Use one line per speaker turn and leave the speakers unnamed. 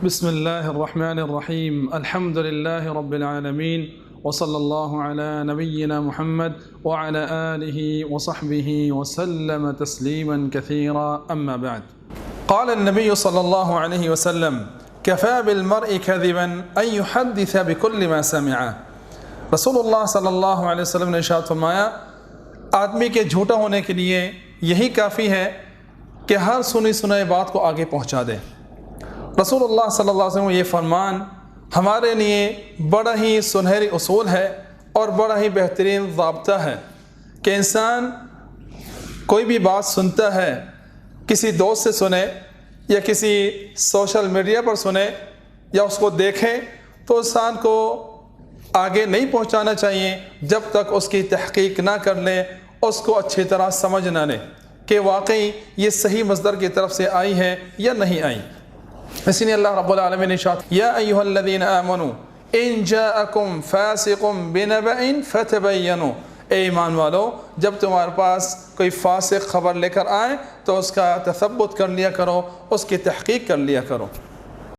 بسم الله الرحمن الرحيم. الحمد لله رب العالمين، وصلى الله على نبينا محمد وعلى آله وصحبه وسلم تسليما كثيرا. أما بعد، قال النبي صلى الله عليه وسلم: كفى بالمرء كذبا أن يحدث بكل ما سمع. رسول اللہ صلی اللہ علیہ وسلم نے ارشاد فرمایا، آدمی کے جھوٹا ہونے کے لیے یہی کافی ہے کہ ہر سنی سنائی بات کو آگے پہنچا دے۔ رسول اللہ صلی اللہ علیہ وسلم یہ فرمان ہمارے لیے بڑا ہی سنہری اصول ہے اور بڑا ہی بہترین ضابطہ ہے کہ انسان کوئی بھی بات سنتا ہے، کسی دوست سے سنے یا کسی سوشل میڈیا پر سنے یا اس کو دیکھیں، تو انسان کو آگے نہیں پہنچانا چاہیے جب تک اس کی تحقیق نہ کر لے، اس کو اچھی طرح سمجھ نہ لے کہ واقعی یہ صحیح مصدر کی طرف سے آئی ہے یا نہیں آئی۔ اسی لیے اللہ رب العالمین نے ارشاد: یا ایھا الذین آمنوا ان جاءکم فاسق بنبأ فتبینوا، اے ایمان والو، جب تمہارے پاس کوئی فاسق خبر لے کر آئے تو اس کا تثبت کر لیا کرو، اس کی تحقیق کر لیا کرو۔